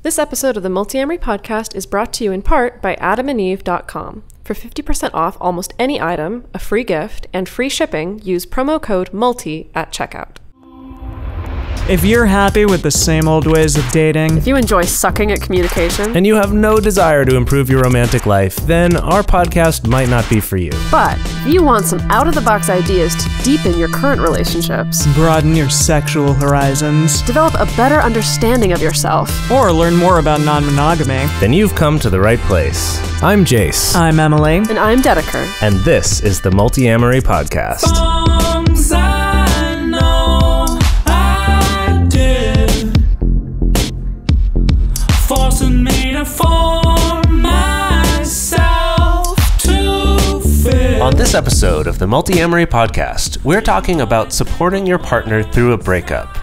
This episode of the Multiamory podcast is brought to you in part by adamandeve.com. For 50% off almost any item, a free gift, and free shipping, use promo code MULTI at checkout. If you're happy with the same old ways of dating, If you enjoy sucking at communication, and you have no desire to improve your romantic life, then our podcast might not be for you. but if you want some out-of-the-box ideas to deepen your current relationships, broaden your sexual horizons, develop a better understanding of yourself, or learn more about non-monogamy, Then you've come to the right place. I'm Jase, I'm Emily. and I'm Dedeker. and this is the Multiamory podcast. Songs I know I did, forcing me to form myself to fit. On this episode of the Multiamory podcast, we're talking about supporting your partner through a breakup.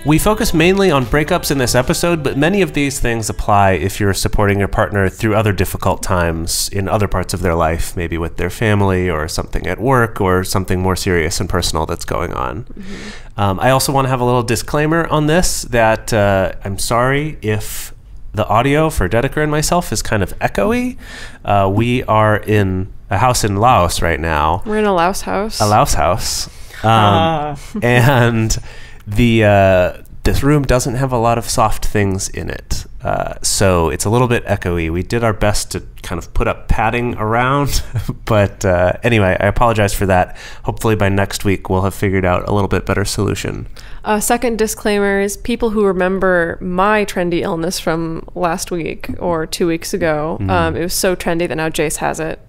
We focus mainly on breakups in this episode, but many of these things apply if you're supporting your partner through other difficult times in other parts of their life, maybe with their family or something at work or something more serious and personal that's going on. I also want to have a little disclaimer on this that I'm sorry if the audio for Dedeker and myself is kind of echoey. We are in a house in Laos right now. We're in a Laos house. A Laos house. And this room doesn't have a lot of soft things in it, so it's a little bit echoey. We did our best to kind of put up padding around, but anyway, I apologize for that. Hopefully by next week we'll have figured out a little bit better solution. Second disclaimer is people who remember my trendy illness from last week or 2 weeks ago. It was so trendy that now Jase has it.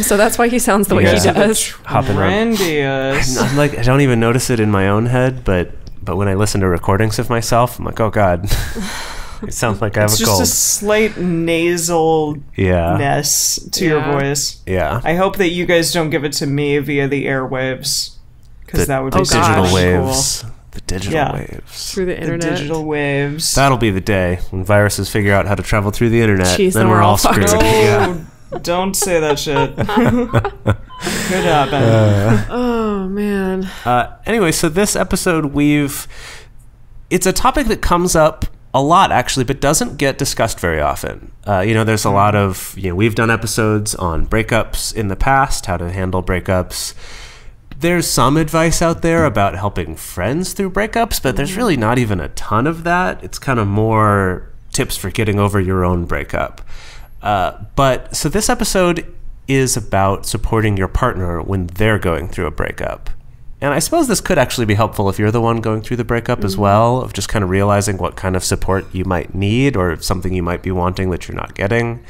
So that's why he sounds the way he does. Hopping around. Grandiose. I'm like, I don't even notice it in my own head, but when I listen to recordings of myself, I'm like, oh God, it sounds like I have It's a just cold. a slight nasalness to your Yeah. voice. Yeah. I hope that you guys don't give it to me via the airwaves, because that would be gosh. digital gosh. waves. The digital Yeah. waves. Through the The internet. digital waves. That'll be the day when viruses figure out how to travel through the internet. Jeez, then then we're all fucked. screwed. Yeah. Oh, don't say that shit. Could happen. Oh, man. Anyway, so this episode it's a topic that comes up a lot actually, but doesn't get discussed very often. There's a lot of, we've done episodes on breakups in the past, how to handle breakups. There's some advice out there about helping friends through breakups, but there's really not even a ton of that. It's kind of more tips for getting over your own breakup. So this episode is about supporting your partner when they're going through a breakup. And I suppose this could actually be helpful if you're the one going through the breakup as well, of just kind of realizing what kind of support you might need or something you might be wanting that you're not getting.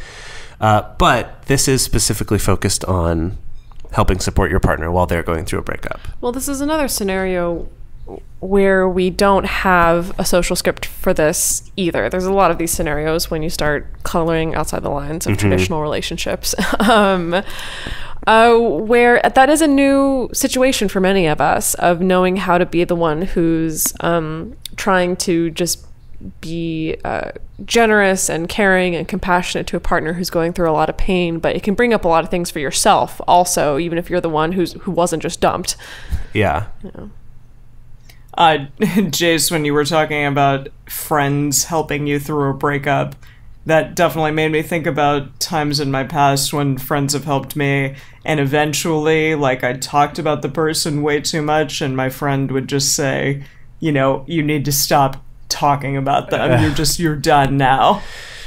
But this is specifically focused on helping support your partner while they're going through a breakup. Well, this is another scenario where we don't have a social script for this either. There's a lot of these scenarios when you start coloring outside the lines of traditional relationships, where that is a new situation for many of us, of knowing how to be the one who's trying to just be generous and caring and compassionate to a partner who's going through a lot of pain, but it can bring up a lot of things for yourself also, even if you're the one who wasn't just dumped. Yeah. Jace, when you were talking about friends helping you through a breakup, that definitely made me think about times in my past when friends have helped me, and eventually, I talked about the person way too much, and my friend would just say, you need to stop talking about them. You're done now.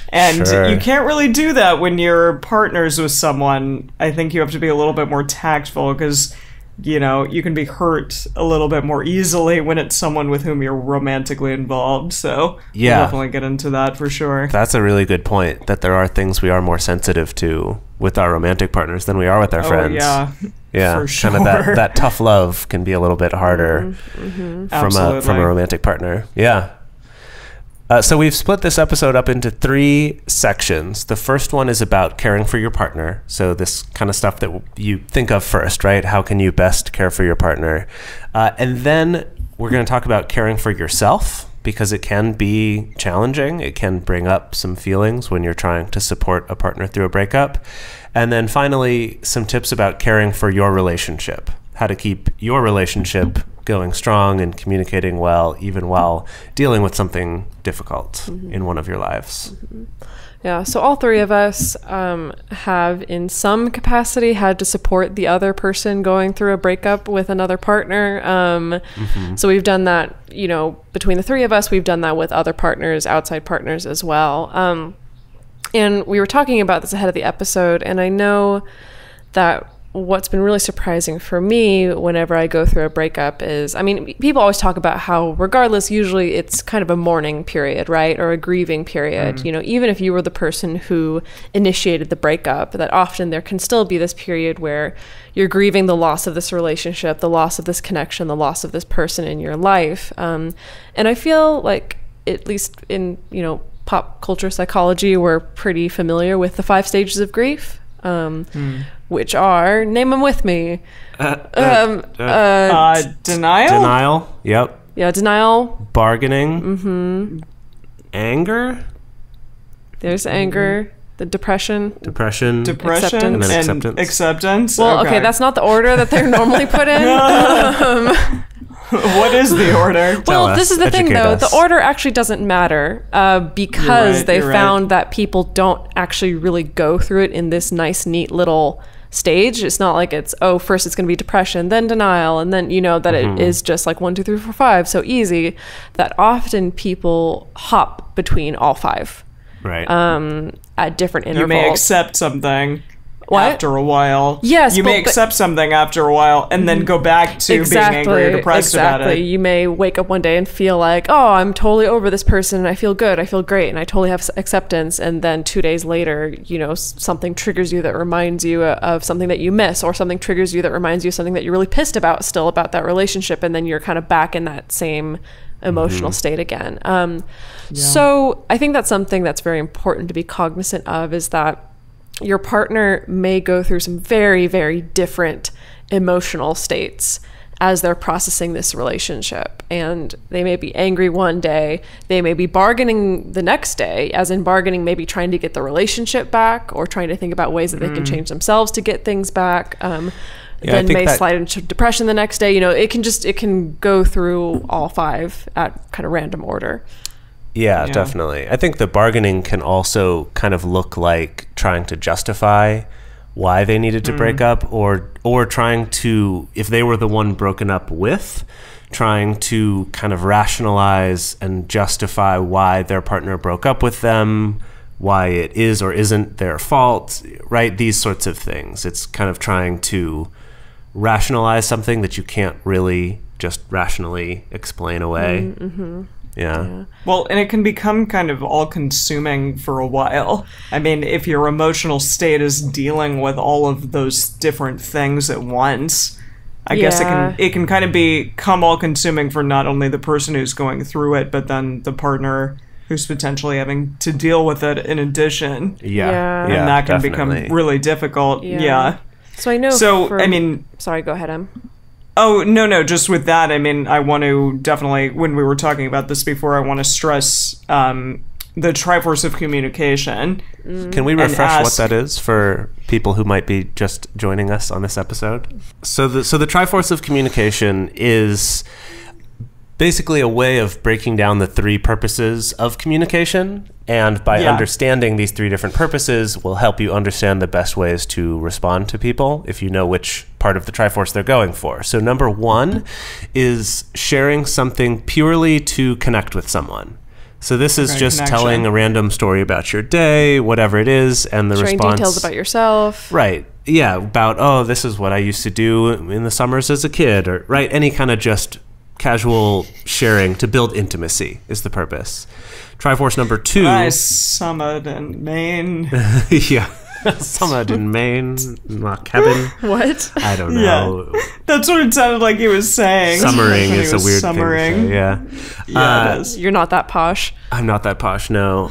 And Sure. you can't really do that when you're partners with someone. I think you have to be a little bit more tactful, because you can be hurt a little bit more easily when it's someone with whom you're romantically involved. So Yeah. we'll definitely get into that for sure. That's a really good point, that there are things we are more sensitive to with our romantic partners than we are with our friends. Yeah, Yeah, for kind of sure. that tough love can be a little bit harder from Absolutely. a romantic partner. Yeah. So we've split this episode up into 3 sections. The first one is about caring for your partner. So this kind of stuff that you think of first, right? How can you best care for your partner? And then we're going to talk about caring for yourself, because it can be challenging. It can bring up some feelings when you're trying to support a partner through a breakup. And then finally, some tips about caring for your relationship, how to keep your relationship going strong and communicating well, even while dealing with something difficult in one of your lives. Yeah, so all three of us have, in some capacity, had to support the other person going through a breakup with another partner. So we've done that, you know, between the three of us. We've done that with other partners, outside partners as well. And we were talking about this ahead of the episode, and I know that what's been really surprising for me whenever I go through a breakup is, I mean, people always talk about how regardless, usually it's kind of a mourning period, right? Or a grieving period. You know, even if you were the person who initiated the breakup, that often there can still be this period where you're grieving the loss of this relationship, the loss of this connection, the loss of this person in your life. And I feel like, at least in, you know, pop culture psychology, we're pretty familiar with the 5 stages of grief. Which are, name them with me. Denial? Denial. Yep. Yeah, denial. Bargaining. Anger. There's anger. The depression. Depression. Acceptance. And then acceptance. Well, okay, that's not the order that they're normally put in. What is the order? Well, this is the thing, though. Us. The order actually doesn't matter because they found that people don't actually really go through it in this nice, neat little stage. It's not like it's, oh, first it's going to be depression, then denial, and then, you know, that it is just like 1, 2, 3, 4, 5, so easy, that often people hop between all 5. Right. At different intervals. You may accept something What? after a while. Yes, you may accept something after a while and then go back to being angry or depressed about it. You may wake up one day and feel like, oh, I'm totally over this person and I feel good, I feel great, and I totally have acceptance. And then 2 days later, you know, something triggers you that reminds you of something that you miss, or something triggers you that reminds you of something that you're really pissed about still about that relationship, and then you're kind of back in that same emotional state again. So I think that's something that's very important to be cognizant of, is that your partner may go through some very, very different emotional states as they're processing this relationship. And they may be angry one day, they may be bargaining the next day, as in bargaining, maybe trying to get the relationship back, or trying to think about ways that they can change themselves to get things back. Then may slide into depression the next day. You know, it can go through all 5 at kind of random order. Yeah, definitely. I think the bargaining can also kind of look like trying to justify why they needed to break up, or trying to, if they were the one broken up with, trying to kind of rationalize and justify why their partner broke up with them, why it is or isn't their fault, right? These sorts of things. It's kind of trying to rationalize something that you can't really just rationally explain away. Yeah. Well, and it can become kind of all-consuming for a while. I mean, if your emotional state is dealing with all of those different things at once, I guess it can kind of become all-consuming for not only the person who's going through it, but then the partner who's potentially having to deal with it in addition. Yeah. And that can definitely become really difficult. Yeah. So I know. Sorry, go ahead, Em. Oh, no, just with that, I mean, I want to definitely, when we were talking about this before, I want to stress the Triforce of Communication. Can we refresh what that is for people who might be just joining us on this episode? So the Triforce of Communication is basically a way of breaking down the 3 purposes of communication, and by understanding these 3 different purposes will help you understand the best ways to respond to people if you know which part of the Triforce they're going for. So number 1 is sharing something purely to connect with someone. So this is just telling a random story about your day, whatever it is, and the sharing response... details about yourself. Right. Yeah, about, oh, this is what I used to do in the summers as a kid, or, right, any kind of just casual sharing to build intimacy is the purpose. Triforce number 2... I summered in Maine. Yeah. Summered in Maine, my cabin. What? I don't know. Yeah. That's what it sounded like he was saying. Summering is a weird thing to say, yeah. Yeah, it is. You're not that posh. I'm not that posh, no.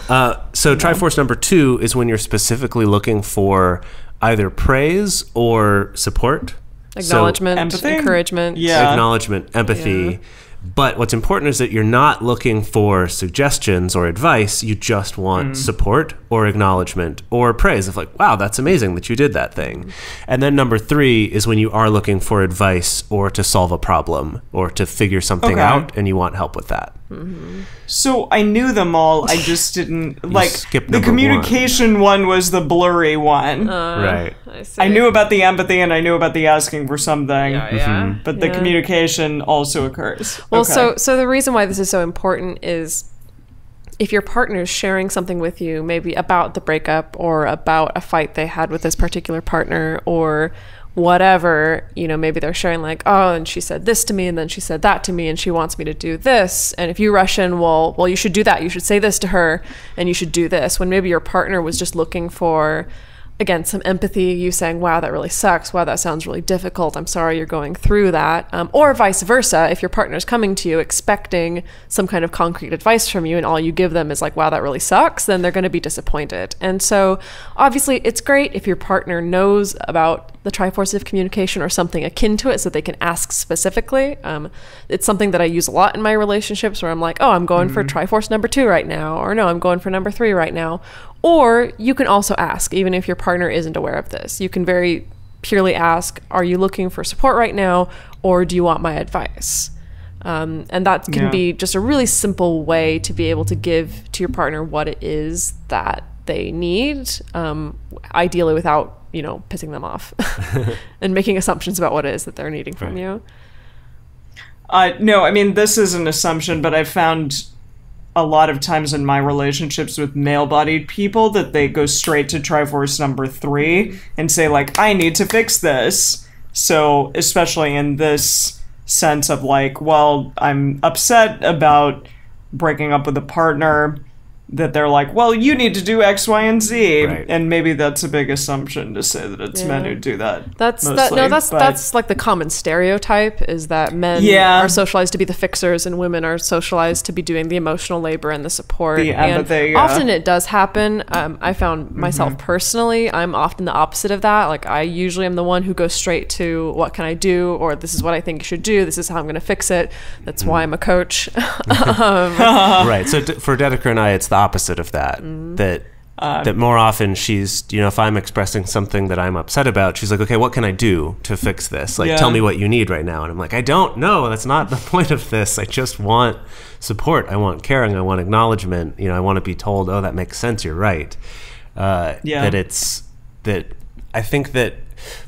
So Triforce number 2 is when you're specifically looking for either praise or support. Acknowledgement, empathy? encouragement. Yeah. Acknowledgement, empathy. But what's important is that you're not looking for suggestions or advice. You just want support or acknowledgement or praise of like, wow, that's amazing that you did that thing. And then number 3 is when you are looking for advice or to solve a problem or to figure something out and you want help with that. So I knew them all. I just didn't like skipped the number communication one was the blurry one. Right. I knew about the empathy and I knew about the asking for something. Yeah. But the communication also occurs. Well, Okay. so the reason why this is so important is if your partner is sharing something with you, maybe about the breakup or about a fight they had with this particular partner or whatever, you know, maybe they're sharing like, oh, and she said this to me and then she said that to me and she wants me to do this. And if you rush in, well, you should do that. You should say this to her and you should do this. When maybe your partner was just looking for, again, some empathy, you saying, wow, that really sucks. Wow, that sounds really difficult. I'm sorry you're going through that. Or vice versa, if your partner's coming to you expecting some kind of concrete advice from you and all you give them is like, wow, that really sucks, then they're going to be disappointed. And so obviously it's great if your partner knows about the Triforce of Communication or something akin to it so they can ask specifically. It's something that I use a lot in my relationships where I'm like, oh, I'm going for Triforce number 2 right now, or no, I'm going for number 3 right now. Or you can also ask, even if your partner isn't aware of this. You can very purely ask, are you looking for support right now, or do you want my advice? And that can be just a really simple way to be able to give to your partner what it is that they need, ideally without, you know, pissing them off and making assumptions about what it is that they're needing from you. No, I mean, this is an assumption, but I've found a lot of times in my relationships with male-bodied people that they go straight to Triforce number 3 and say, like, I need to fix this. So, especially in this sense of, like, well, I'm upset about breaking up with a partner, that they're like, well, you need to do X, Y, and Z. Right. And maybe that's a big assumption to say that it's men who do that. That's like the common stereotype is that men are socialized to be the fixers and women are socialized to be doing the emotional labor and the support. The empathy, and often it does happen. I found myself personally, I'm often the opposite of that. Like I usually am the one who goes straight to what can I do, or this is what I think you should do. This is how I'm going to fix it. That's why I'm a coach. Right. So for Dedeker and I, it's the opposite of that. That more often she's, you know, if I'm expressing something that I'm upset about, she's like, okay, what can I do to fix this? Like, tell me what you need right now. And I'm like, I don't know. That's not the point of this. I just want support. I want caring. I want acknowledgement. You know, I want to be told, oh, that makes sense. You're right. That I think that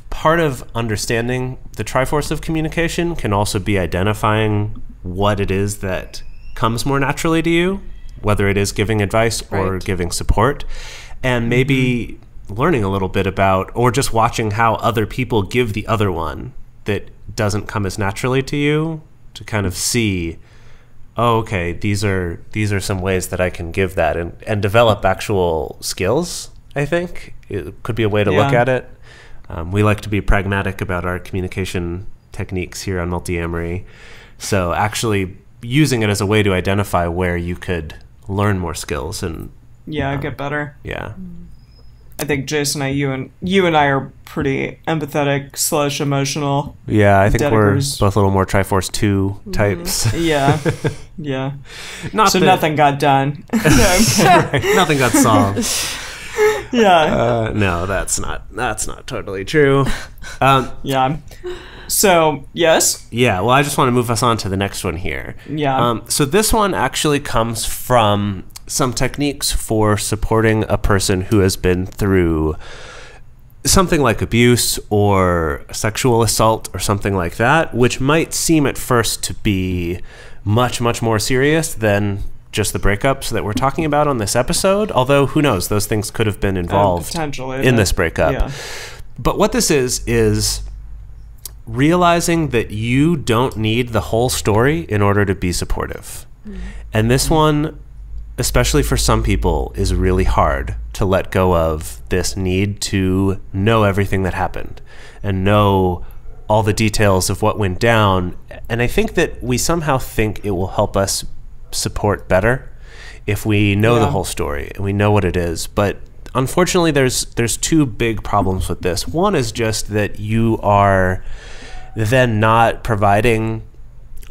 part of understanding the Triforce of Communication can also be identifying what it is that comes more naturally to you, whether it is giving advice or giving support, and maybe learning a little bit about, or just watching how other people give the other one that doesn't come as naturally to you, to kind of see, oh, okay, these are some ways that I can give that and develop actual skills. I think it could be a way to look at it. We like to be pragmatic about our communication techniques here on Multiamory. So actually using it as a way to identify where you could learn more skills and get better. Yeah. I think Jase and you and I are pretty empathetic / emotional. Yeah, I think Dedekers. we're both a little more Triforce 2 types. Yeah. Nothing got done. Right, nothing got solved. No, that's not totally true. So, yes? Yeah, well, I just want to move us on to the next one here. Yeah. So this one actually comes from some techniques for supporting a person who has been through something like abuse or sexual assault or something like that, which might seem at first to be much, much more serious than just the breakups that we're talking about on this episode. Although, who knows, those things could have been involved in this breakup. Yeah. But what this is realizing that you don't need the whole story in order to be supportive. And this one, especially for some people, is really hard to let go of this need to know everything that happened and know all the details of what went down. And I think that we somehow think it will help us support better if we know the whole story and we know what it is. But unfortunately, there's 2 big problems with this. One is just that you are then not providing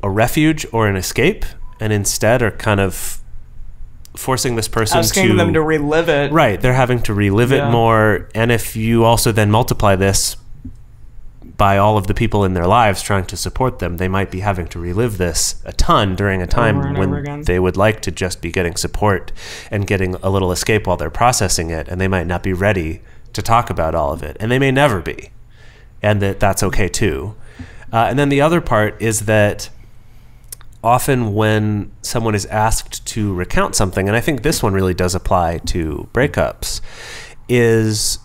a refuge or an escape, and instead are kind of forcing this person asking them to relive it. Right, they're having to relive it more. And if you also then multiply this by all of the people in their lives trying to support them, they might be having to relive this a ton during a time when they would like to just be getting support and getting a little escape while they're processing it, and they might not be ready to talk about all of it, and they may never be, and that's okay too. And then the other part is that often when someone is asked to recount something, and I think this one really does apply to breakups, is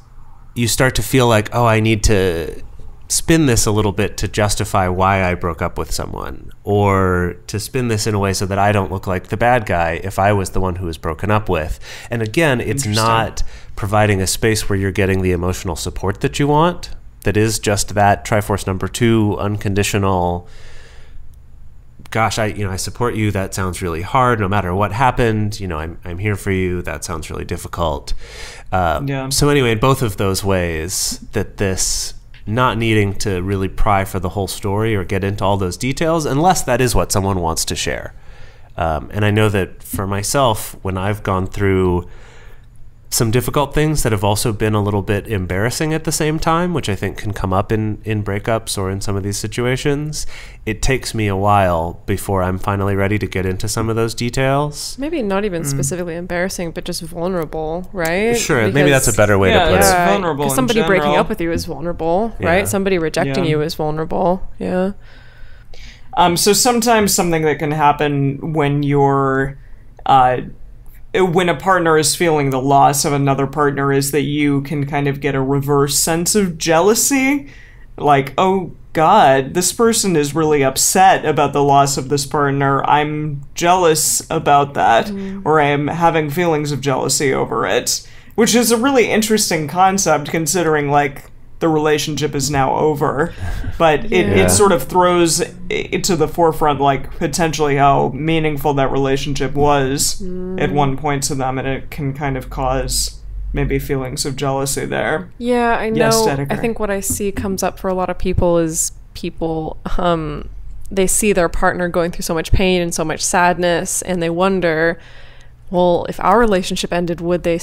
you start to feel like, oh, I need to spin this a little bit to justify why I broke up with someone, or to spin this in a way so that I don't look like the bad guy if I was the one who was broken up with. And again, it's not providing a space where you're getting the emotional support that you want. That is just that Triforce number 2, unconditional, gosh, I support you. That sounds really hard. No matter what happened, I'm here for you. That sounds really difficult. So anyway, in both of those ways, that this not needing to really pry for the whole story or get into all those details unless that is what someone wants to share. And I know that for myself, when I've gone through some difficult things that have also been a little bit embarrassing at the same time, which I think can come up in breakups or in some of these situations, it takes me a while before I'm finally ready to get into some of those details. Maybe not even specifically embarrassing, but just vulnerable, right? Sure, maybe that's a better way to put it. Yeah, vulnerable. Because somebody breaking up with you is vulnerable, right? Somebody rejecting you is vulnerable. Yeah. So sometimes something that can happen when you're when a partner is feeling the loss of another partner is that you can kind of get a reverse sense of jealousy. Like, oh God, this person is really upset about the loss of this partner. I'm jealous about that, or I'm having feelings of jealousy over it, which is a really interesting concept considering, like, the relationship is now over, but it sort of throws it to the forefront, like, potentially how meaningful that relationship was at one point to them, and it can kind of cause maybe feelings of jealousy there. Yeah, I know. Yes, Dedeker. I think what I see comes up for a lot of people is they see their partner going through so much pain and so much sadness, and they wonder, well, if our relationship ended, would they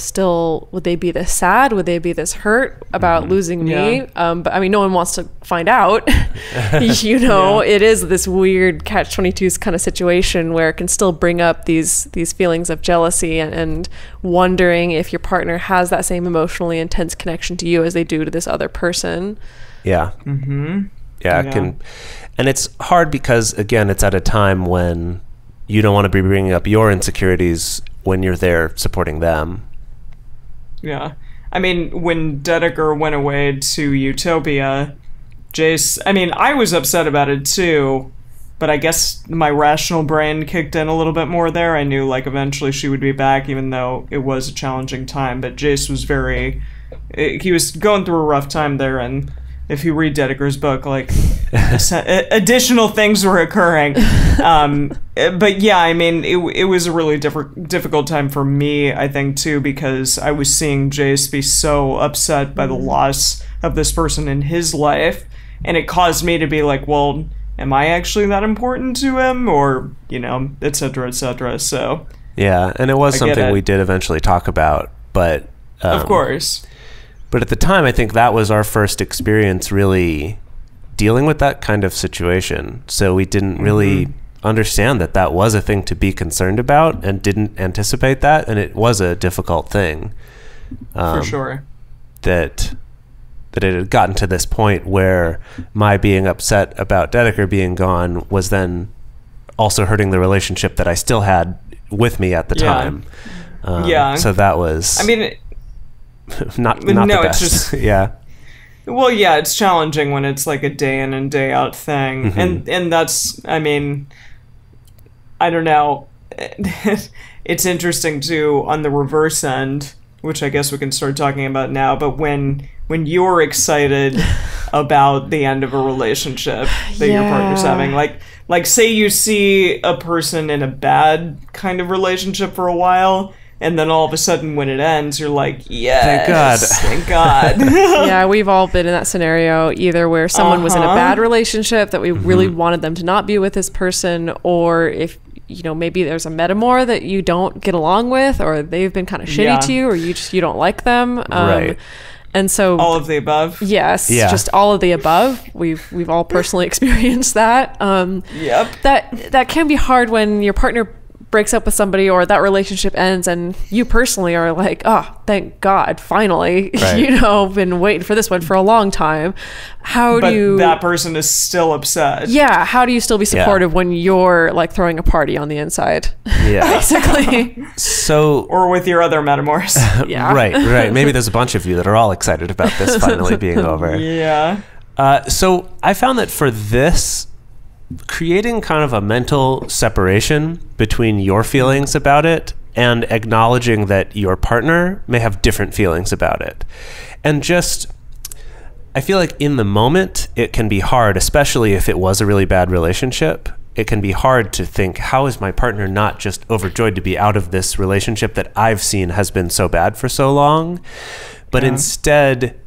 be this sad? Would they be this hurt about losing me? But I mean, no one wants to find out. It is this weird catch-22 kind of situation where it can still bring up these feelings of jealousy and wondering if your partner has that same emotionally intense connection to you as they do to this other person. Yeah. Mm-hmm. Yeah, it can. And it's hard because, again, it's at a time when you don't want to be bringing up your insecurities when you're there supporting them. Yeah. I mean, when Dedeker went away to Utopia, Jase, I mean, I was upset about it too, but I guess my rational brain kicked in a little bit more there. I knew, like, eventually she would be back, even though it was a challenging time, but Jase was he was going through a rough time there, and if you read Dedeker's book, like, additional things were occurring. But yeah, I mean, it was a really difficult time for me, I think, too, because I was seeing Jase be so upset by the loss of this person in his life, and it caused me to be like, well, am I actually that important to him? Or, et cetera, et cetera. So yeah, and it was something we did eventually talk about, but of course. But at the time, I think that was our first experience really dealing with that kind of situation. So we didn't really understand that was a thing to be concerned about, and didn't anticipate that. And it was a difficult thing. For sure. That it had gotten to this point where my being upset about Dedeker being gone was then also hurting the relationship that I still had with me at the time. So that was... I mean... not the best. It's just yeah. Well, yeah, it's challenging when it's like a day in and day out thing, and that's, I mean, I don't know. It's interesting too on the reverse end, which I guess we can start talking about now. But when you're excited about the end of a relationship that your partner's having, like say you see a person in a bad kind of relationship for a while, And then all of a sudden when it ends, you're like, yes, thank God. Yeah, we've all been in that scenario, either where someone was in a bad relationship that we really wanted them to not be with this person, or if, you know, maybe there's a metamor that you don't get along with, or they've been kind of shitty to you, or you don't like them. Right. And so all of the above. Yes, just all of the above. We've all personally experienced that. Yep. That can be hard when your partner breaks up with somebody or that relationship ends and you personally are like, oh, thank God, finally. Right. You know, been waiting for this one for a long time. But that person is still upset. Yeah, how do you still be supportive when you're like throwing a party on the inside? Yeah. Basically. So, or with your other metamors. Yeah. Right. Maybe there's a bunch of you that are all excited about this finally being over. Yeah. So I found that for this, creating kind of a mental separation between your feelings about it and acknowledging that your partner may have different feelings about it. And just, I feel like in the moment, it can be hard, especially if it was a really bad relationship. It can be hard to think, how is my partner not just overjoyed to be out of this relationship that I've seen has been so bad for so long? But instead,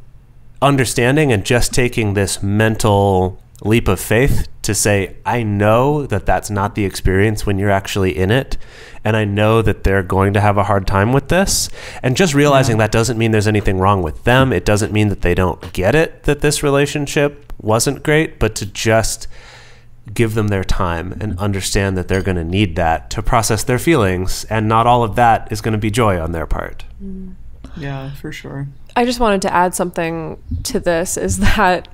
understanding and just taking this mental leap of faith to say, I know that that's not the experience when you're actually in it, and I know that they're going to have a hard time with this, and just realizing that doesn't mean there's anything wrong with them. It doesn't mean that they don't get it, that this relationship wasn't great, but to just give them their time and understand that they're going to need that to process their feelings, and not all of that is going to be joy on their part. Yeah, for sure. I just wanted to add something to this, is that,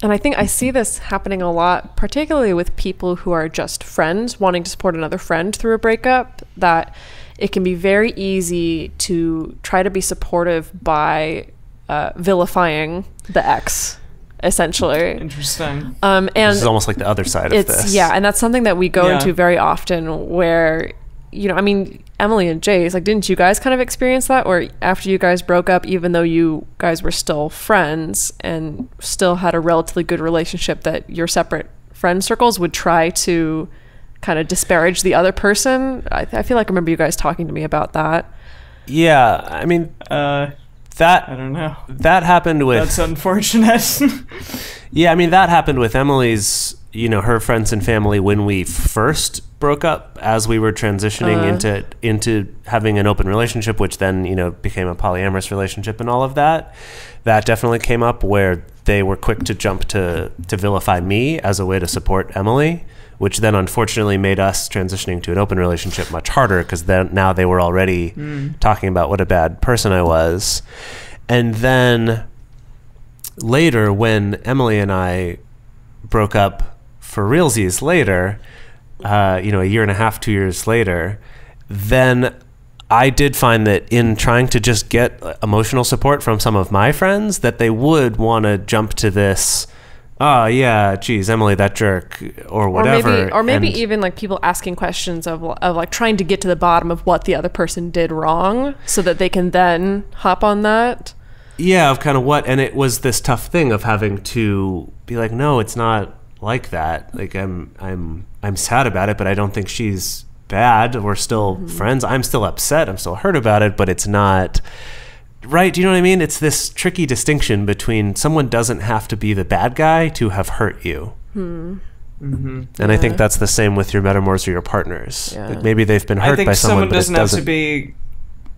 and I think I see this happening a lot, particularly with people who are just friends wanting to support another friend through a breakup, that it can be very easy to try to be supportive by vilifying the ex, essentially. Interesting. And this is almost like the other side of this. Yeah, and that's something that we go into very often where, you know, I mean, Emily and Jase, like, didn't you guys kind of experience that? Or after you guys broke up, even though you guys were still friends and still had a relatively good relationship, that your separate friend circles would try to kind of disparage the other person? I feel like I remember you guys talking to me about that. Yeah, I mean, I don't know. That happened with... That's unfortunate. Yeah, I mean, that happened with Emily's, you know, her friends and family when we first broke up, as we were transitioning into having an open relationship, which then, you know, became a polyamorous relationship and all of that. That definitely came up, where they were quick to jump to vilify me as a way to support Emily, which then unfortunately made us transitioning to an open relationship much harder, because then now they were already talking about what a bad person I was. And then later, when Emily and I broke up for realsies later, you know, a year and a half, 2 years later, then I did find that in trying to just get emotional support from some of my friends, that they would want to jump to this, oh yeah, geez, Emily, that jerk, or whatever. Or maybe even like people asking questions of like trying to get to the bottom of what the other person did wrong so that they can then hop on that. Yeah, of kind of what, and it was this tough thing of having to be like, no, it's not like that. Like, I'm sad about it, but I don't think she's bad. We're still friends. I'm still upset. I'm still hurt about it, but it's not right. Do you know what I mean? It's this tricky distinction between someone doesn't have to be the bad guy to have hurt you. And I think that's the same with your metamors or your partners. Yeah. Like, maybe they've been hurt by someone, but doesn't have to be.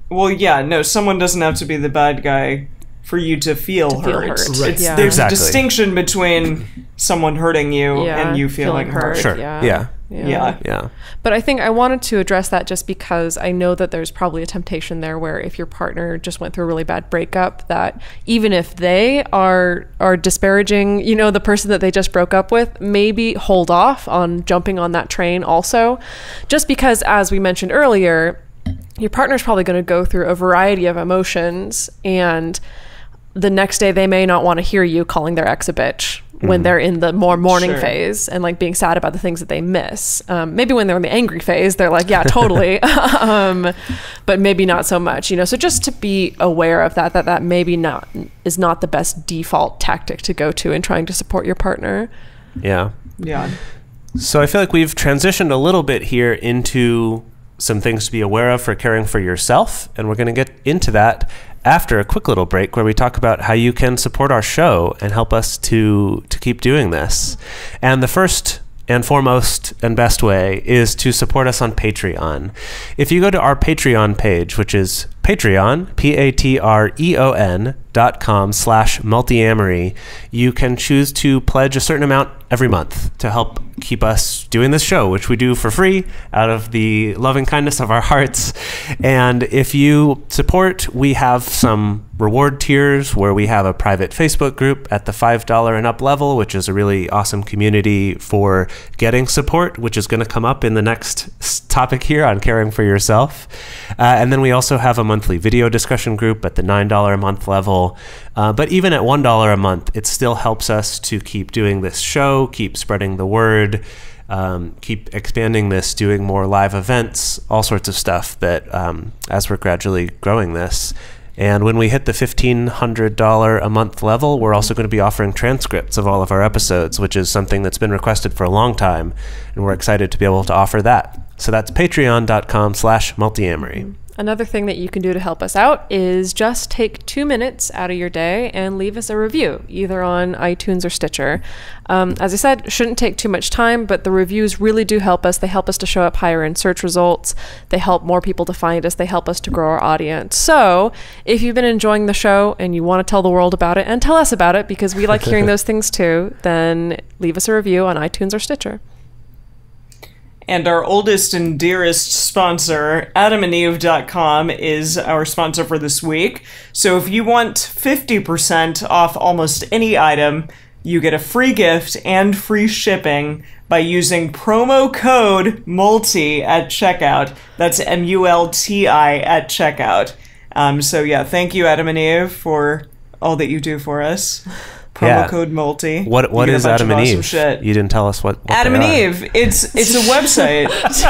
Well, yeah, no, someone doesn't have to be the bad guy for you to feel hurt. Right. There's a distinction between someone hurting you and you feeling hurt. Sure. Yeah. But I think I wanted to address that just because I know that there's probably a temptation there where if your partner just went through a really bad breakup, that even if they are disparaging, you know, the person that they just broke up with, maybe hold off on jumping on that train also. Just because, as we mentioned earlier, your partner's probably going to go through a variety of emotions, and the next day they may not want to hear you calling their ex a bitch when they're in the more mourning phase and like being sad about the things that they miss. Maybe when they're in the angry phase, they're like, yeah, totally. But maybe not so much, you know? So just to be aware of that maybe is not the best default tactic to go to in trying to support your partner. Yeah. Yeah. So I feel like we've transitioned a little bit here into some things to be aware of for caring for yourself, and we're going to get into that after a quick little break where we talk about how you can support our show and help us to keep doing this. And the first and foremost and best way is to support us on Patreon. If you go to our Patreon page, which is Patreon, patreon.com/multiamory, you can choose to pledge a certain amount every month to help keep us doing this show, which we do for free out of the loving kindness of our hearts. And if you support, we have some reward tiers where we have a private Facebook group at the $5 and up level, which is a really awesome community for getting support, which is going to come up in the next topic here on caring for yourself. And then we also have a monthly video discussion group at the $9 a month level. But even at $1 a month, it still helps us to keep doing this show, keep spreading the word, keep expanding this, doing more live events, all sorts of stuff that as we're gradually growing this. And when we hit the $1,500 a month level, we're also going to be offering transcripts of all of our episodes, which is something that's been requested for a long time. And we're excited to be able to offer that. So that's patreon.com/multiamory. Another thing that you can do to help us out is just take 2 minutes out of your day and leave us a review, either on iTunes or Stitcher. As I said, shouldn't take too much time, but the reviews really do help us. They help us to show up higher in search results. They help more people to find us. They help us to grow our audience. So if you've been enjoying the show and you want to tell the world about it and tell us about it, because we like hearing those things too, then leave us a review on iTunes or Stitcher. And our oldest and dearest sponsor, adamandeve.com, is our sponsor for this week. So if you want 50% off almost any item, you get a free gift and free shipping by using promo code MULTI at checkout. That's MULTI at checkout. So yeah, thank you, Adam and Eve, for all that you do for us. Promo code multi. What is Adam and Eve? Shit. You didn't tell us what Adam and Eve. It's a website.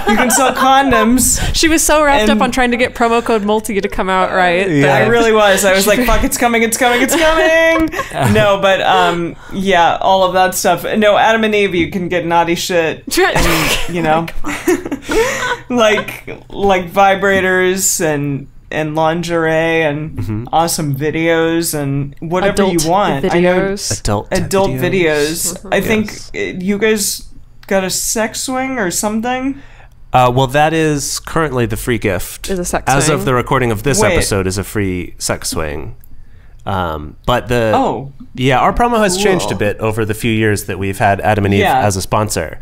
You can sell condoms. She was so wrapped up on trying to get promo code multi to come out right. Yeah. I really was. I was like, fuck, it's coming, it's coming, it's coming. No, but yeah, all of that stuff. No, Adam and Eve, you can get naughty shit. And, you know, like vibrators and lingerie and awesome videos and whatever you want. Videos. Adult videos. I think you guys got a sex swing or something. Well, that is currently the free gift. Is a sex As swing. of the recording of this episode, is a free sex swing. But our promo has changed a bit over the few years that we've had Adam and Eve as a sponsor.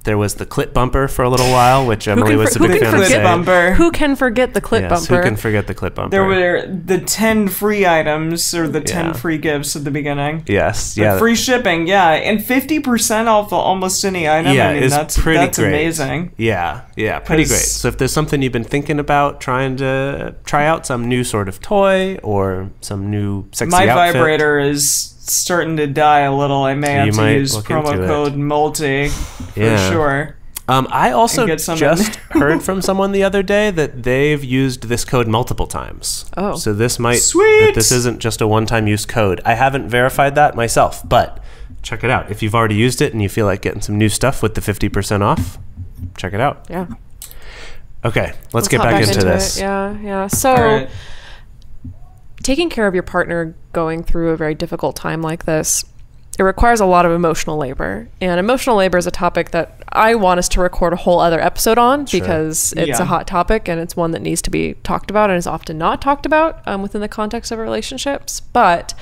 There was the clit bumper for a little while, which Emily was a big fan of saying. Who can forget the clit bumper? Who can forget the clit bumper? There were the 10 free items or the 10 free gifts at the beginning. Yes, But free shipping, and 50% off almost any item. Yeah, I mean, that's great. amazing. Yeah, pretty great. So if there's something you've been thinking about, trying to try out some new sort of toy or some new sexy outfit. My vibrator is starting to die a little. I may have to use promo code multi for sure. I also just heard from someone the other day that they've used this code multiple times. Oh. So this that this isn't just a one-time use code. I haven't verified that myself, but check it out. If you've already used it and you feel like getting some new stuff with the 50% off, check it out. Yeah. Okay, let's get back into this. Yeah. So taking care of your partner going through a very difficult time like this, it requires a lot of emotional labor. And emotional labor is a topic that I want us to record a whole other episode on because it's a hot topic and it's one that needs to be talked about and is often not talked about within the context of relationships. But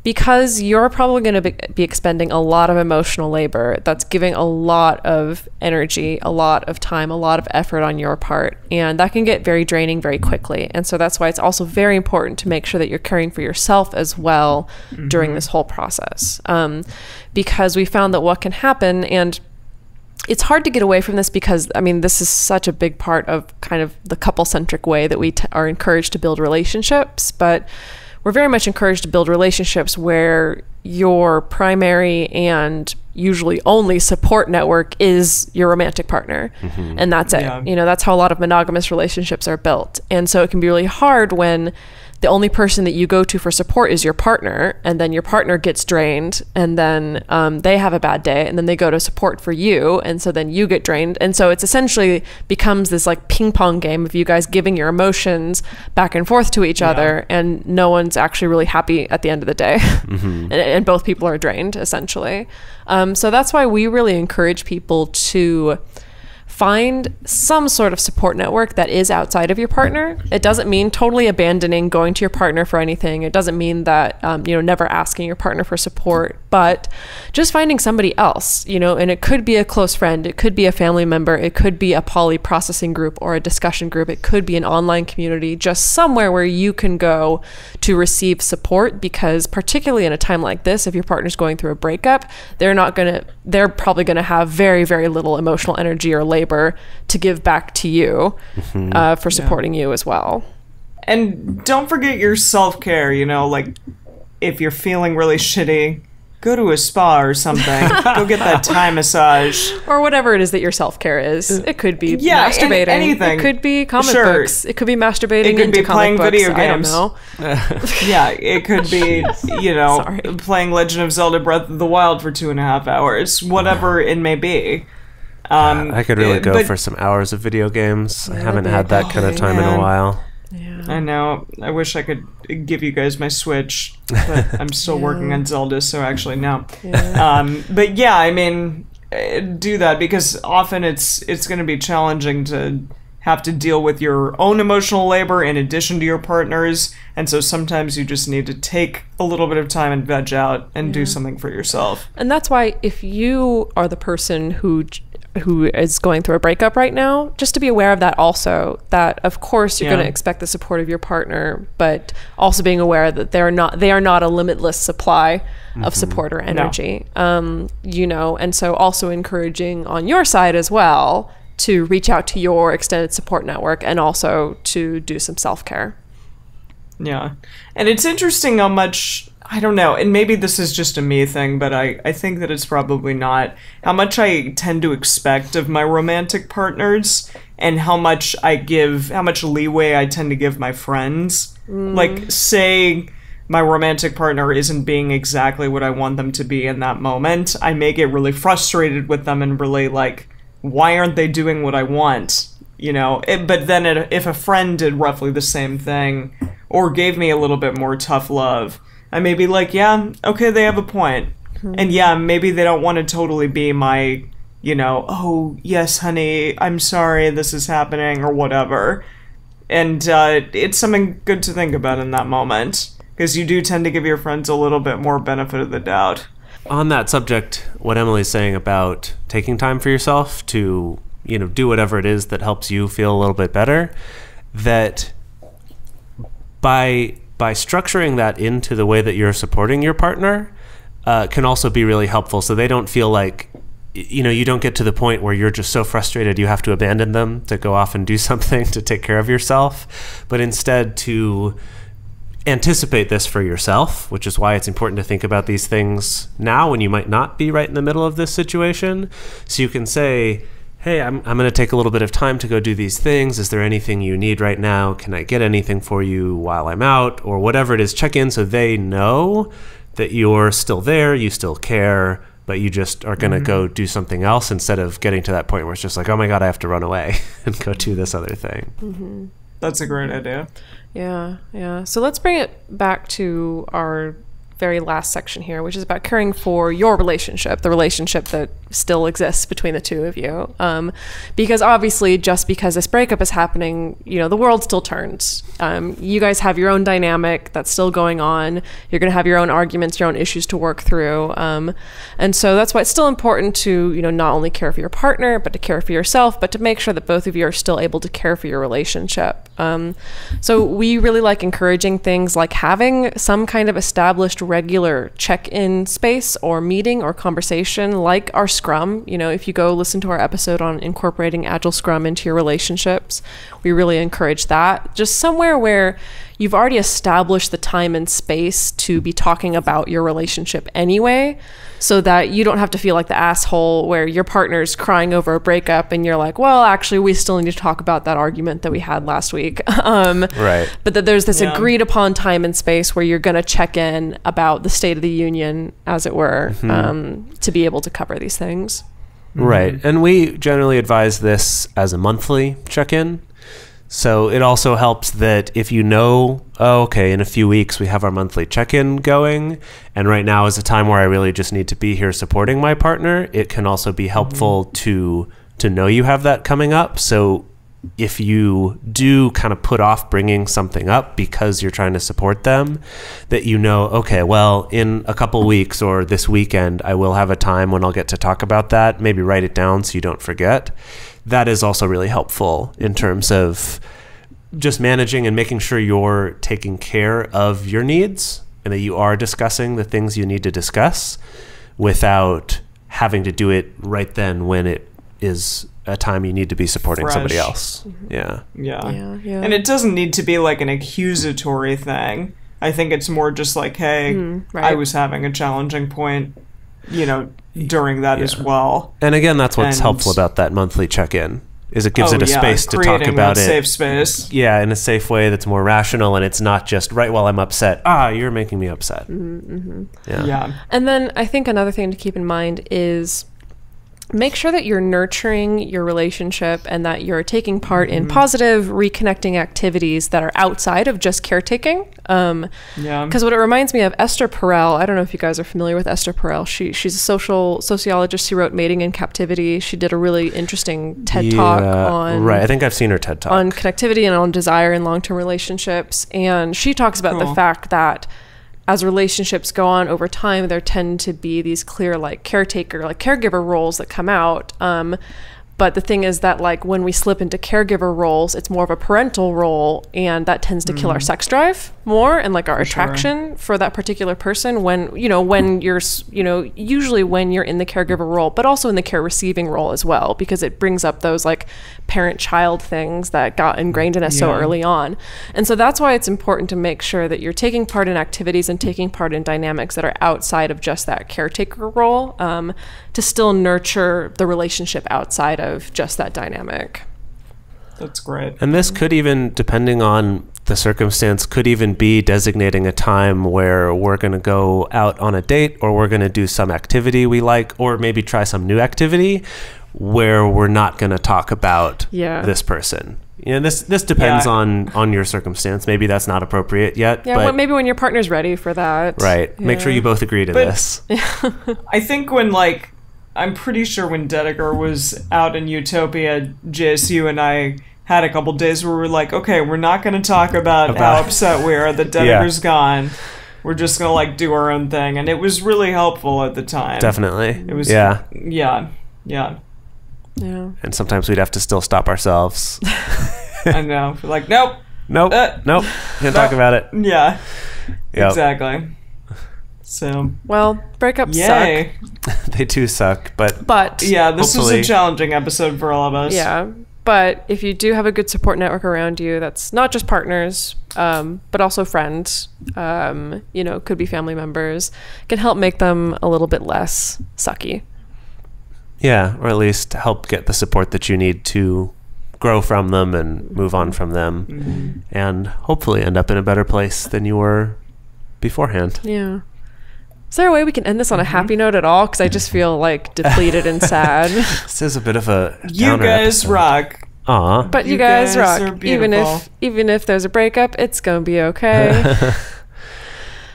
because you're probably going to be expending a lot of emotional labor, that's giving a lot of energy, a lot of time, a lot of effort on your part. And that can get very draining very quickly. And so that's why it's also very important to make sure that you're caring for yourself as well during this whole process. Because we found that what can happen, and it's hard to get away from this because, I mean, this is such a big part of kind of the couple-centric way that we are encouraged to build relationships, but we're very much encouraged to build relationships where your primary and usually only support network is your romantic partner. And that's it. You know, that's how a lot of monogamous relationships are built. And so it can be really hard when the only person that you go to for support is your partner, and then your partner gets drained, and then they have a bad day, and then they go to support for you, and so then you get drained. And so it's essentially becomes this like ping pong game of you guys giving your emotions back and forth to each other, and no one's actually really happy at the end of the day. And both people are drained, essentially. So that's why we really encourage people to find some sort of support network that is outside of your partner. It doesn't mean totally abandoning going to your partner for anything. It doesn't mean that, never asking your partner for support, but just finding somebody else, and it could be a close friend. It could be a family member. It could be a poly processing group or a discussion group. It could be an online community, just somewhere where you can go to receive support, because particularly in a time like this, if your partner's going through a breakup, they're probably going to have very, very little emotional energy or labor to give back to you for supporting you as well. And don't forget your self-care, like if you're feeling really shitty, go to a spa or something. Go get that Thai massage. Or whatever it is that your self-care is. It could be masturbating. Anything. It could be comic books. It could be masturbating it could into be playing comic video books. games. I don't know. Yeah, it could be, playing Legend of Zelda Breath of the Wild for 2.5 hours. Whatever it may be. I could really go for some hours of video games. I haven't had that kind of time in a while. Yeah. I know. I wish I could give you guys my Switch, but I'm still working on Zelda, so actually no. Yeah. But yeah, I mean, do that, because often it's going to be challenging to have to deal with your own emotional labor in addition to your partner's, and so sometimes you just need to take a little bit of time and veg out and do something for yourself. And that's why if you are the person who is going through a breakup right now, just to be aware of that also, that of course you're going to expect the support of your partner, but also being aware that they are not a limitless supply of support or energy. No. And so also encouraging on your side as well to reach out to your extended support network and also to do some self-care. Yeah. And it's interesting how much, I don't know, and maybe this is just a me thing, but I think that it's probably not, how much I tend to expect of my romantic partners and how much leeway I tend to give my friends. Like, say my romantic partner isn't being exactly what I want them to be in that moment, I may get really frustrated with them and really like, why aren't they doing what I want? But then if a friend did roughly the same thing or gave me a little bit more tough love, I may be like, yeah, okay, they have a point. And yeah, maybe they don't want to totally be my, oh, yes, honey, I'm sorry this is happening or whatever. And it's something good to think about in that moment, because you do tend to give your friends a little bit more benefit of the doubt. On that subject, what Emily's saying about taking time for yourself to, do whatever it is that helps you feel a little bit better, that by structuring that into the way that you're supporting your partner can also be really helpful, so they don't feel like, you don't get to the point where you're just so frustrated you have to abandon them to go off and do something to take care of yourself, but instead to anticipate this for yourself, which is why it's important to think about these things now when you might not be right in the middle of this situation. So you can say, hey, I'm going to take a little bit of time to go do these things. Is there anything you need right now? Can I get anything for you while I'm out? Or whatever it is, check in so they know that you're still there, you still care, but you just are going to go do something else instead of getting to that point where it's just like, oh my God, I have to run away and go do this other thing. That's a great idea. Yeah. So let's bring it back to our very last section here, which is about caring for your relationship, the relationship that still exists between the two of you. Because obviously, just because this breakup is happening, the world still turns. You guys have your own dynamic that's still going on. You're going to have your own arguments, your own issues to work through. And so that's why it's still important to, not only care for your partner, but to care for yourself, but to make sure that both of you are still able to care for your relationship. So we really like encouraging things like having some kind of established regular check-in space or meeting or conversation, like our Scrum. If you go listen to our episode on incorporating Agile Scrum into your relationships, we really encourage that. Just somewhere where you've already established the time and space to be talking about your relationship anyway, so that you don't have to feel like the asshole where your partner's crying over a breakup and you're like, well, actually, we still need to talk about that argument that we had last week. Right. But that there's this agreed upon time and space where you're going to check in about the state of the union, as it were, to be able to cover these things. Right. And we generally advise this as a monthly check-in. So it also helps that if you know, oh, okay, in a few weeks we have our monthly check-in going, and right now is a time where I really just need to be here supporting my partner, it can also be helpful to know you have that coming up. So if you do kind of put off bringing something up because you're trying to support them, that you know, okay, well, in a couple weeks or this weekend, I will have a time when I'll get to talk about that. Maybe write it down so you don't forget. That is also really helpful in terms of just managing and making sure you're taking care of your needs and that you are discussing the things you need to discuss without having to do it right then when it is a time you need to be supporting somebody else. Yeah. And it doesn't need to be like an accusatory thing. I think it's more just like, hey, I was having a challenging point, during that as well. And again, that's what's helpful about that monthly check-in, is it gives it a space to talk about it. Safe space. Yeah, in a safe way that's more rational, and it's not just right while I'm upset. You're making me upset. Yeah. And then I think another thing to keep in mind is make sure that you're nurturing your relationship and that you're taking part in positive reconnecting activities that are outside of just caretaking. Because what it reminds me of, Esther Perel, I don't know if you guys are familiar with Esther Perel. She's a sociologist who wrote Mating in Captivity. She did a really interesting TED Talk on... Right, I think I've seen her TED Talk. On connectivity and on desire in long-term relationships. And she talks about the fact that as relationships go on over time, there tend to be these clear caregiver roles that come out. But the thing is that when we slip into caregiver roles, it's more of a parental role, and that tends to kill our sex drive more and our attraction for that particular person when you're, usually when you're in the caregiver role, but also in the care receiving role as well, because it brings up those parent-child things that got ingrained in us so early on. And so that's why it's important to make sure that you're taking part in activities and taking part in dynamics that are outside of just that caretaker role, to still nurture the relationship outside of just that dynamic. That's great. And this could even, depending on the circumstance, could even be designating a time where we're going to go out on a date, or we're going to do some activity we like, or maybe try some new activity where we're not going to talk about this person. This depends on your circumstance. Maybe that's not appropriate yet. Yeah, but maybe when your partner's ready for that. Right. Yeah. Make sure you both agree to this. I think when I'm pretty sure when Dedeker was out in Utopia, Jase, you and I had a couple days where we were like, okay, we're not going to talk about how upset we are that Dedeker's gone. We're just going to do our own thing. And it was really helpful at the time. Definitely. It was. Yeah. And sometimes we'd have to still stop ourselves. I know. We're like, nope. Nope. Can't talk about it. Yeah. Yep. Exactly. So. Well, breakups suck. They do suck, but yeah, this was a challenging episode for all of us. Yeah. But if you do have a good support network around you, that's not just partners, but also friends, could be family members, can help make them a little bit less sucky. Yeah, or at least help get the support that you need to grow from them and move on from them, and hopefully end up in a better place than you were beforehand. Yeah. Is there a way we can end this on a happy note at all? Because I just feel depleted and sad. This is a bit of a you guys episode. Rock. Aw. But you guys rock. Are beautiful. Even if there's a breakup, it's gonna be okay.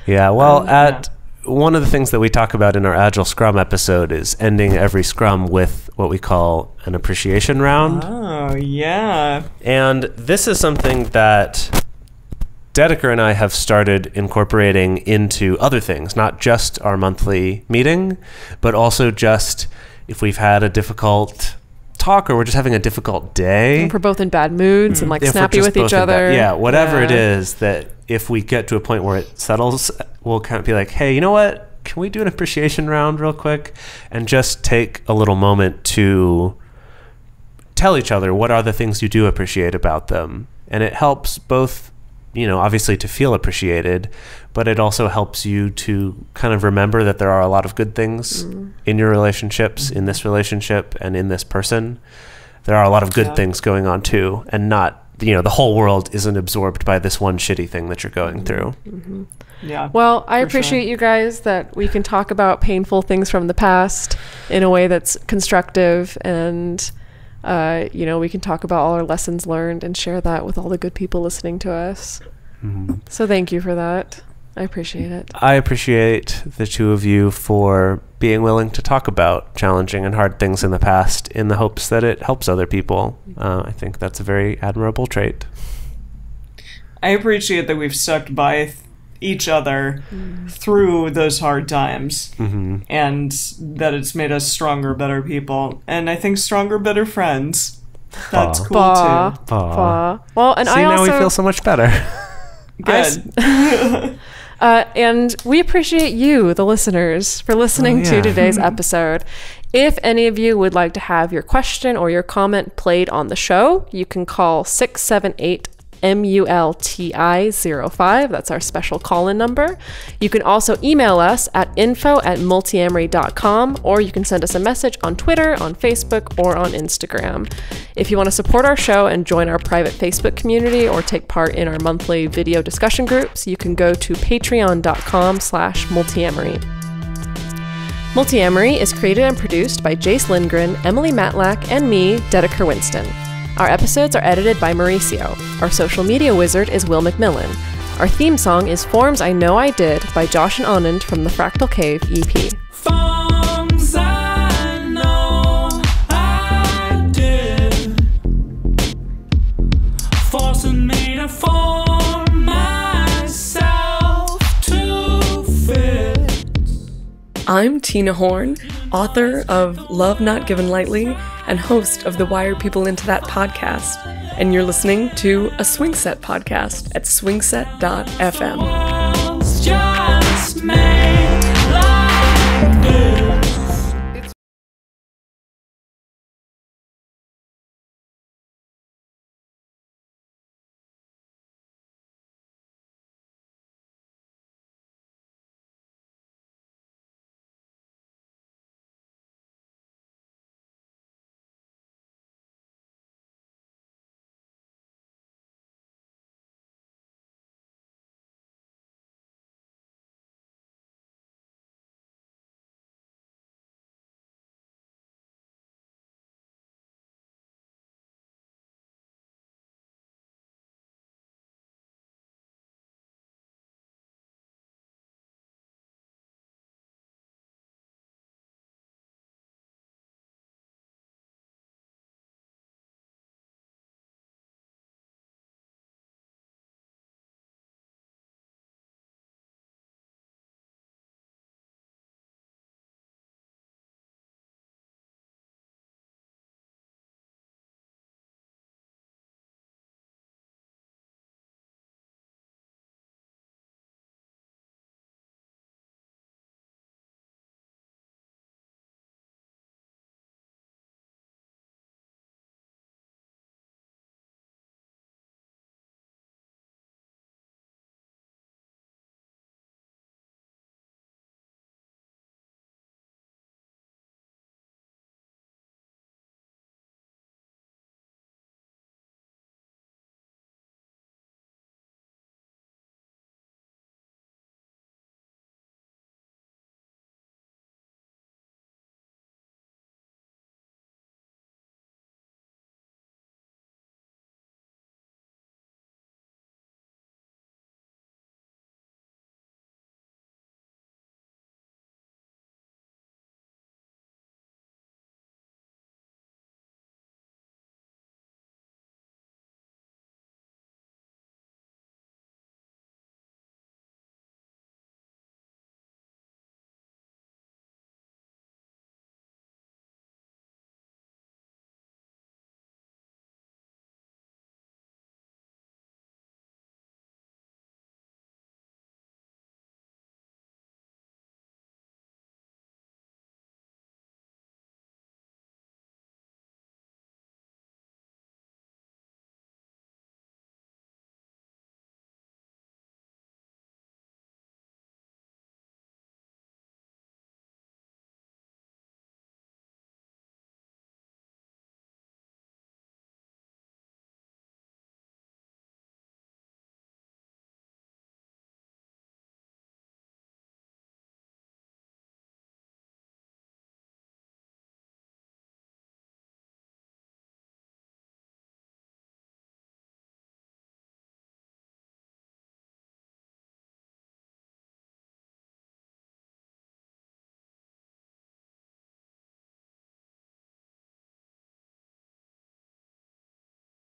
Yeah. Well, one of the things that we talk about in our Agile Scrum episode is ending every Scrum with what we call an appreciation round. Oh, yeah. And this is something that Dedeker and I have started incorporating into other things, not just our monthly meeting, but also just if we've had a difficult talk or we're just having a difficult day. If we're both in bad moods and snappy with each other. Whatever it is, that if we get to a point where it settles, we'll kind of be like, hey, you know what? Can we do an appreciation round real quick? And just take a little moment to tell each other what are the things you do appreciate about them. And it helps both obviously to feel appreciated, but it also helps you to kind of remember that there are a lot of good things in your relationships, in this relationship, and in this person. There are a lot of good things going on too, and not, the whole world isn't absorbed by this one shitty thing that you're going through. Yeah. Well, I appreciate you guys that we can talk about painful things from the past in a way that's constructive, and we can talk about all our lessons learned and share that with all the good people listening to us. So thank you for that. I appreciate it. I appreciate the two of you for being willing to talk about challenging and hard things in the past in the hopes that it helps other people. I think that's a very admirable trait. I appreciate that we've stuck by each other through those hard times, and that it's made us stronger, better people, and I think stronger, better friends. That's cool too. Well, and I also now we feel so much better. Good. And we appreciate you, the listeners, for listening to today's episode. If any of you would like to have your question or your comment played on the show, you can call 678 MULTI05. That's our special call-in number. You can also email us at info@multiamory.com, or you can send us a message on Twitter, on Facebook, or on Instagram. If you want to support our show and join our private Facebook community or take part in our monthly video discussion groups, you can go to patreon.com/multiamory. Multiamory is created and produced by Jase Lindgren, Emily Matlack, and me, Dedeker Winston. Our episodes are edited by Mauricio. Our social media wizard is Will McMillan. Our theme song is Forms I Know I Did by Josh and Anand from the Fractal Cave EP. Forms I know I did, forcing me to form myself to fit. I'm Tina Horn, author of Love Not Given Lightly and host of the Wire People Into That podcast. And you're listening to a Swing Set podcast at swingset.fm. World's just made